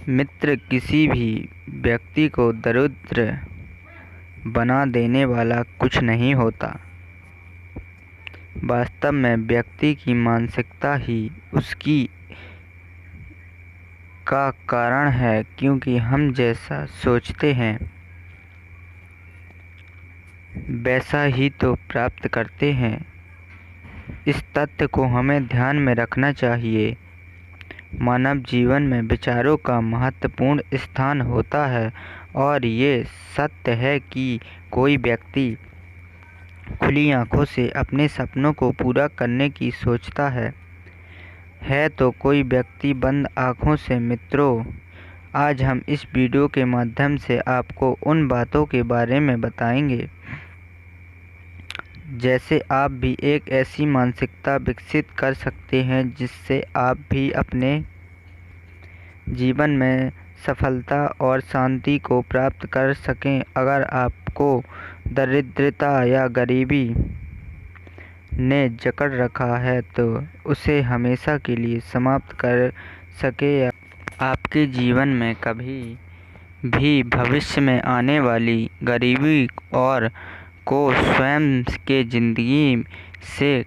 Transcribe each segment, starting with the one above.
मित्र किसी भी व्यक्ति को दरिद्र बना देने वाला कुछ नहीं होता। वास्तव में व्यक्ति की मानसिकता ही उसकी का कारण है, क्योंकि हम जैसा सोचते हैं वैसा ही तो प्राप्त करते हैं। इस तथ्य को हमें ध्यान में रखना चाहिए। मानव जीवन में विचारों का महत्वपूर्ण स्थान होता है और ये सत्य है कि कोई व्यक्ति खुली आंखों से अपने सपनों को पूरा करने की सोचता है तो कोई व्यक्ति बंद आंखों से। मित्रों, आज हम इस वीडियो के माध्यम से आपको उन बातों के बारे में बताएंगे जैसे आप भी एक ऐसी मानसिकता विकसित कर सकते हैं जिससे आप भी अपने जीवन में सफलता और शांति को प्राप्त कर सकें। अगर आपको दरिद्रता या गरीबी ने जकड़ रखा है तो उसे हमेशा के लिए समाप्त कर सके या आपके जीवन में कभी भी भविष्य में आने वाली गरीबी और को स्वयं के जिंदगी से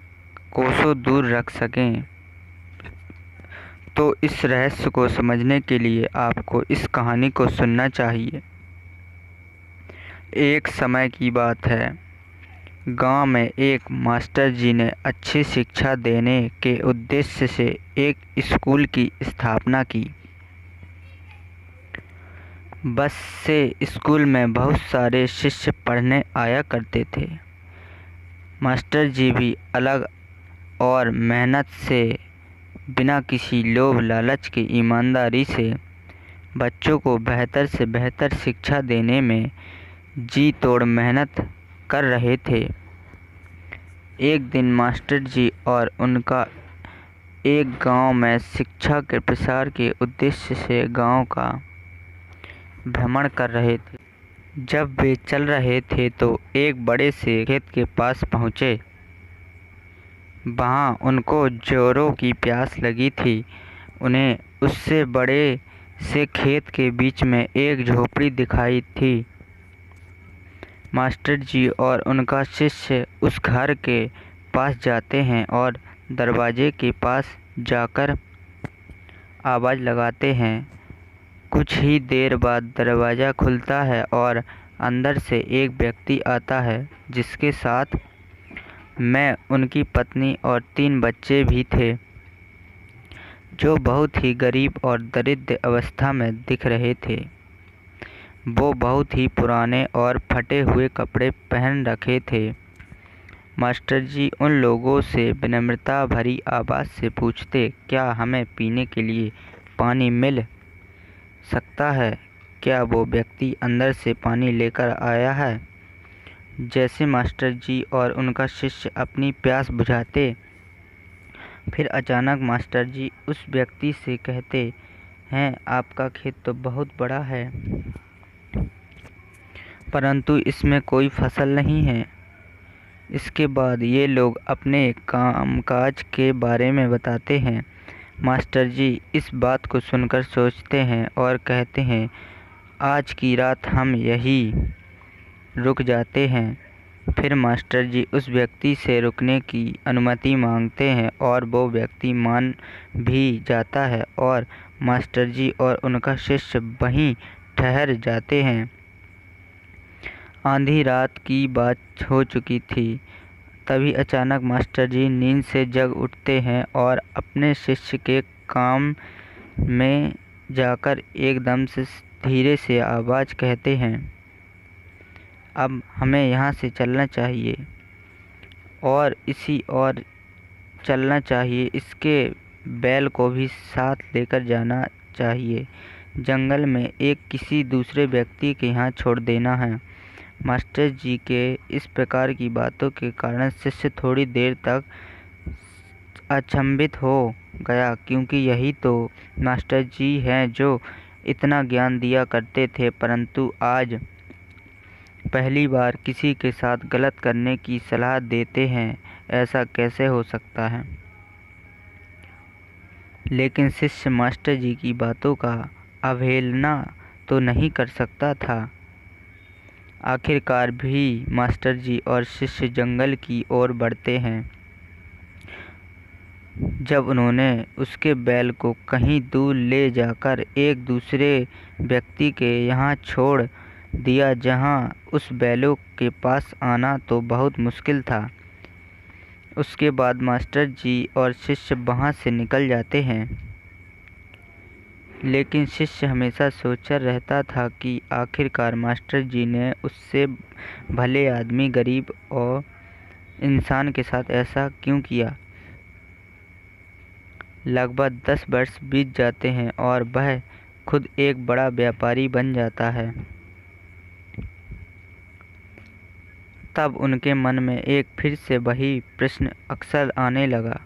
कोसों दूर रख सकें, तो इस रहस्य को समझने के लिए आपको इस कहानी को सुनना चाहिए। एक समय की बात है, गांव में एक मास्टर जी ने अच्छी शिक्षा देने के उद्देश्य से एक स्कूल की स्थापना की। बस से स्कूल में बहुत सारे शिष्य पढ़ने आया करते थे। मास्टर जी भी अलग और मेहनत से, बिना किसी लोभ लालच के ईमानदारी से बच्चों को बेहतर से बेहतर शिक्षा देने में जी तोड़ मेहनत कर रहे थे। एक दिन मास्टर जी और उनका एक गांव में शिक्षा के प्रसार के उद्देश्य से गांव का भ्रमण कर रहे थे। जब वे चल रहे थे तो एक बड़े से खेत के पास पहुँचे। वहाँ उनको जोरों की प्यास लगी थी। उन्हें उससे बड़े से खेत के बीच में एक झोपड़ी दिखाई थी। मास्टर जी और उनका शिष्य उस घर के पास जाते हैं और दरवाजे के पास जाकर आवाज़ लगाते हैं। कुछ ही देर बाद दरवाज़ा खुलता है और अंदर से एक व्यक्ति आता है जिसके साथ मैं, उनकी पत्नी और 3 बच्चे भी थे, जो बहुत ही गरीब और दरिद्र अवस्था में दिख रहे थे। वो बहुत ही पुराने और फटे हुए कपड़े पहन रखे थे। मास्टर जी उन लोगों से विनम्रता भरी आवाज़ से पूछते, क्या हमें पीने के लिए पानी मिल सकता है? क्या वो व्यक्ति अंदर से पानी लेकर आया है? जैसे मास्टर जी और उनका शिष्य अपनी प्यास बुझाते, फिर अचानक मास्टर जी उस व्यक्ति से कहते हैं, आपका खेत तो बहुत बड़ा है, परंतु इसमें कोई फसल नहीं है। इसके बाद ये लोग अपने कामकाज के बारे में बताते हैं। मास्टर जी इस बात को सुनकर सोचते हैं और कहते हैं, आज की रात हम यहीं रुक जाते हैं। फिर मास्टर जी उस व्यक्ति से रुकने की अनुमति मांगते हैं और वो व्यक्ति मान भी जाता है और मास्टर जी और उनका शिष्य वहीं ठहर जाते हैं। आधी रात की बात हो चुकी थी। तभी अचानक मास्टर जी नींद से जग उठते हैं और अपने शिष्य के काम में जाकर एकदम से धीरे से आवाज़ कहते हैं, अब हमें यहाँ से चलना चाहिए और इसी और चलना चाहिए। इसके बैल को भी साथ लेकर जाना चाहिए। जंगल में एक किसी दूसरे व्यक्ति के यहाँ छोड़ देना है। मास्टर जी के इस प्रकार की बातों के कारण शिष्य थोड़ी देर तक अचंभित हो गया, क्योंकि यही तो मास्टर जी हैं जो इतना ज्ञान दिया करते थे, परंतु आज पहली बार किसी के साथ गलत करने की सलाह देते हैं। ऐसा कैसे हो सकता है? लेकिन शिष्य मास्टर जी की बातों का अवहेलना तो नहीं कर सकता था। आखिरकार भी मास्टर जी और शिष्य जंगल की ओर बढ़ते हैं। जब उन्होंने उसके बैल को कहीं दूर ले जाकर एक दूसरे व्यक्ति के यहाँ छोड़ दिया जहाँ उस बैलों के पास आना तो बहुत मुश्किल था। उसके बाद मास्टर जी और शिष्य वहाँ से निकल जाते हैं। लेकिन शिष्य हमेशा सोचता रहता था कि आखिरकार मास्टर जी ने उससे भले आदमी गरीब और इंसान के साथ ऐसा क्यों किया। लगभग 10 वर्ष बीत जाते हैं और वह खुद एक बड़ा व्यापारी बन जाता है। तब उनके मन में एक फिर से वही प्रश्न अक्सर आने लगा।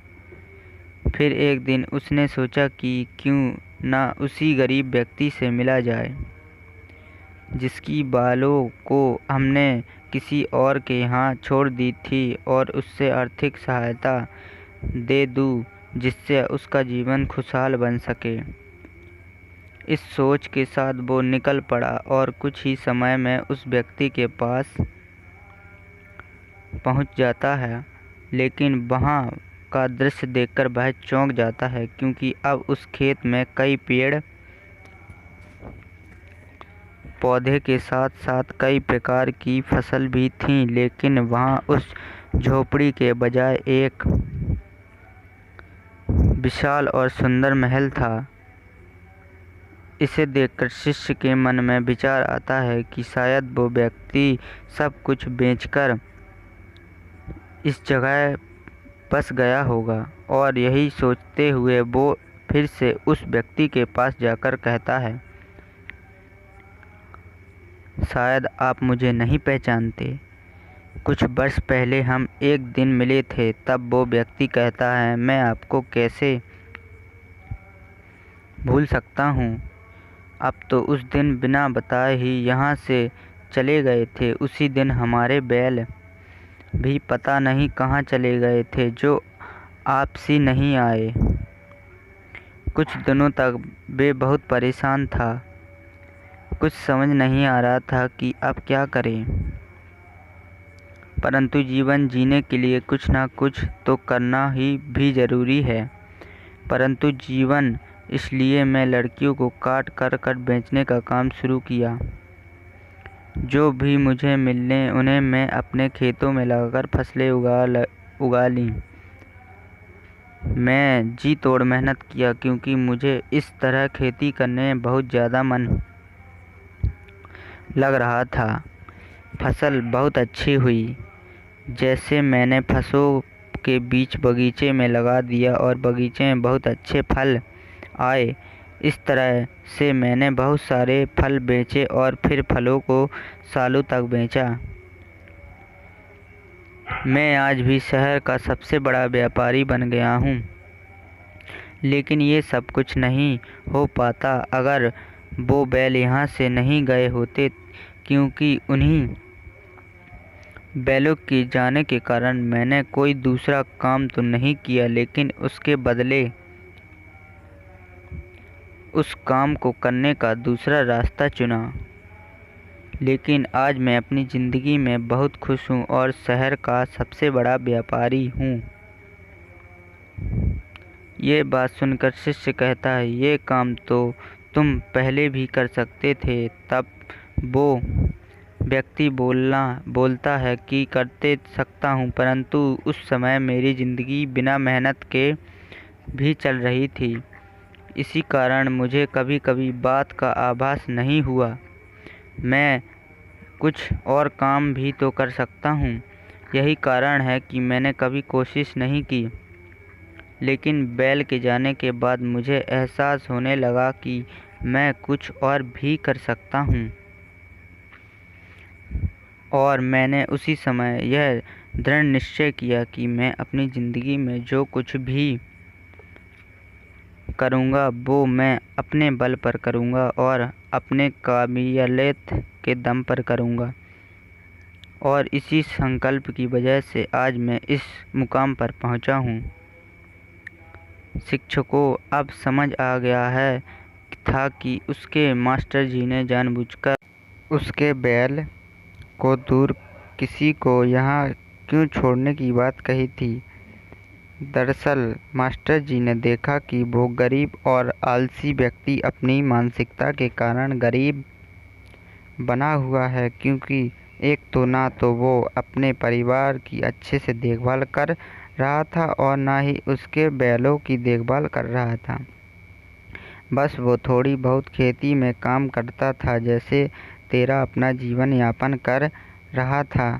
फिर एक दिन उसने सोचा कि क्यों ना उसी गरीब व्यक्ति से मिला जाए जिसकी बालों को हमने किसी और के यहाँ छोड़ दी थी और उससे आर्थिक सहायता दे दूँ जिससे उसका जीवन खुशहाल बन सके। इस सोच के साथ वो निकल पड़ा और कुछ ही समय में उस व्यक्ति के पास पहुंच जाता है। लेकिन वहां का दृश्य देखकर वह चौंक जाता है क्योंकि अब उस खेत में कई पेड़ पौधे के साथ साथ कई प्रकार की फसल भी थी। लेकिन वहां उस झोपड़ी के बजाय एक विशाल और सुंदर महल था। इसे देखकर शिष्य के मन में विचार आता है कि शायद वो व्यक्ति सब कुछ बेचकर इस जगह बस गया होगा। और यही सोचते हुए वो फिर से उस व्यक्ति के पास जाकर कहता है, शायद आप मुझे नहीं पहचानते। कुछ वर्ष पहले हम एक दिन मिले थे। तब वो व्यक्ति कहता है, मैं आपको कैसे भूल सकता हूँ। अब तो उस दिन बिना बताए ही यहाँ से चले गए थे। उसी दिन हमारे बैल भी पता नहीं कहाँ चले गए थे जो आपसी नहीं आए। कुछ दिनों तक वे बहुत परेशान था। कुछ समझ नहीं आ रहा था कि अब क्या करें। परंतु जीवन जीने के लिए कुछ ना कुछ तो करना ही भी ज़रूरी है। परंतु जीवन इसलिए मैं लड़कियों को काट कर बेचने का काम शुरू किया। जो भी मुझे मिलने उन्हें मैं अपने खेतों में लगाकर फसलें उगा ली। मैं जी तोड़ मेहनत किया क्योंकि मुझे इस तरह खेती करने में बहुत ज़्यादा मन लग रहा था। फसल बहुत अच्छी हुई। जैसे मैंने फसलों के बीच बगीचे में लगा दिया और बगीचे में बहुत अच्छे फल आए। इस तरह से मैंने बहुत सारे फल बेचे और फिर फलों को सालों तक बेचा। मैं आज भी शहर का सबसे बड़ा व्यापारी बन गया हूँ। लेकिन ये सब कुछ नहीं हो पाता अगर वो बैल यहाँ से नहीं गए होते, क्योंकि उन्हीं बैलों के जाने के कारण मैंने कोई दूसरा काम तो नहीं किया, लेकिन उसके बदले उस काम को करने का दूसरा रास्ता चुना। लेकिन आज मैं अपनी ज़िंदगी में बहुत खुश हूँ और शहर का सबसे बड़ा व्यापारी हूँ। ये बात सुनकर शिष्य कहता है, ये काम तो तुम पहले भी कर सकते थे। तब वो व्यक्ति बोलता है कि करते सकता हूँ, परंतु उस समय मेरी ज़िंदगी बिना मेहनत के भी चल रही थी। इसी कारण मुझे कभी कभी बात का आभास नहीं हुआ। मैं कुछ और काम भी तो कर सकता हूँ। यही कारण है कि मैंने कभी कोशिश नहीं की। लेकिन बैल के जाने के बाद मुझे एहसास होने लगा कि मैं कुछ और भी कर सकता हूँ। और मैंने उसी समय यह दृढ़ निश्चय किया कि मैं अपनी ज़िंदगी में जो कुछ भी करूँगा वो मैं अपने बल पर करूँगा और अपने काबिलियत के दम पर करूँगा। और इसी संकल्प की वजह से आज मैं इस मुकाम पर पहुँचा हूँ। शिक्षकों, अब समझ आ गया है था कि उसके मास्टर जी ने जानबूझकर उसके बैल को दूर किसी को यहाँ क्यों छोड़ने की बात कही थी। दरअसल मास्टर जी ने देखा कि वो गरीब और आलसी व्यक्ति अपनी मानसिकता के कारण गरीब बना हुआ है, क्योंकि एक तो ना तो वो अपने परिवार की अच्छे से देखभाल कर रहा था और ना ही उसके बैलों की देखभाल कर रहा था। बस वो थोड़ी बहुत खेती में काम करता था, जैसे तेरा अपना जीवन यापन कर रहा था।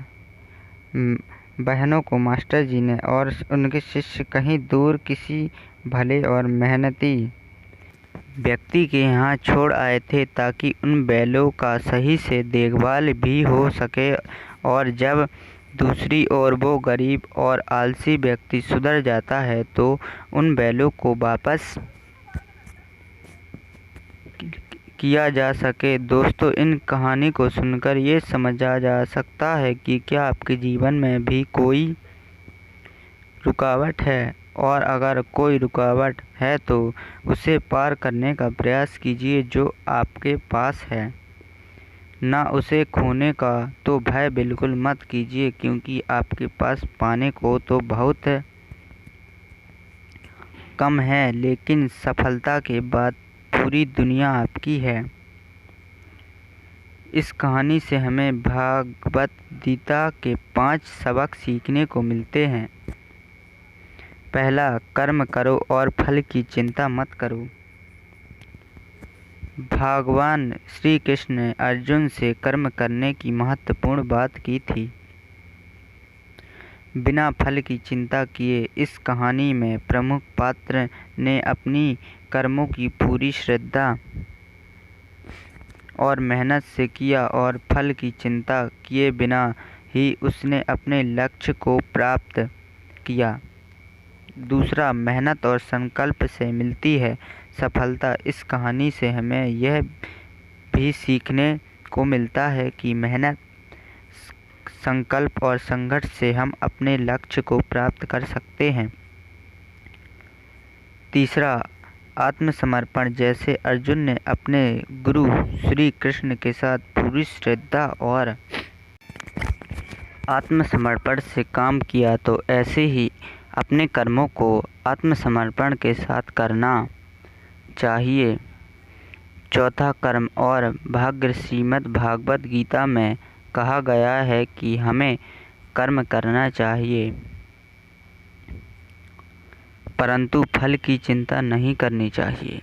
बहनों को मास्टर जी ने और उनके शिष्य कहीं दूर किसी भले और मेहनती व्यक्ति के यहाँ छोड़ आए थे, ताकि उन बैलों का सही से देखभाल भी हो सके। और जब दूसरी ओर वो गरीब और आलसी व्यक्ति सुधर जाता है तो उन बैलों को वापस किया जा सके। दोस्तों, इन कहानी को सुनकर ये समझा जा सकता है कि क्या आपके जीवन में भी कोई रुकावट है, और अगर कोई रुकावट है तो उसे पार करने का प्रयास कीजिए जो आपके पास है। ना उसे खोने का तो भय बिल्कुल मत कीजिए, क्योंकि आपके पास पाने को तो बहुत कम है, लेकिन सफलता के बाद पूरी दुनिया आपकी है। इस कहानी से हमें भागवत गीता के 5 सबक सीखने को मिलते हैं। पहला, कर्म करो और फल की चिंता मत करो। भगवान श्री कृष्ण ने अर्जुन से कर्म करने की महत्वपूर्ण बात की थी, बिना फल की चिंता किए। इस कहानी में प्रमुख पात्र ने अपनी कर्मों की पूरी श्रद्धा और मेहनत से किया, और फल की चिंता किए बिना ही उसने अपने लक्ष्य को प्राप्त किया। दूसरा, मेहनत और संकल्प से मिलती है सफलता। इस कहानी से हमें यह भी सीखने को मिलता है कि मेहनत, संकल्प और संघर्ष से हम अपने लक्ष्य को प्राप्त कर सकते हैं। तीसरा, आत्मसमर्पण। जैसे अर्जुन ने अपने गुरु श्री कृष्ण के साथ पूरी श्रद्धा और आत्मसमर्पण से काम किया, तो ऐसे ही अपने कर्मों को आत्मसमर्पण के साथ करना चाहिए। चौथा, कर्म और भाग्य। श्रीमद् भागवत गीता में कहा गया है कि हमें कर्म करना चाहिए, परंतु फल की चिंता नहीं करनी चाहिए।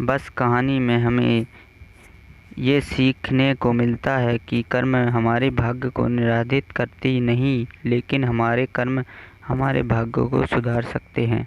बस कहानी में हमें ये सीखने को मिलता है कि कर्म हमारे भाग्य को निर्धारित करते ही नहीं, लेकिन हमारे कर्म हमारे भाग्य को सुधार सकते हैं।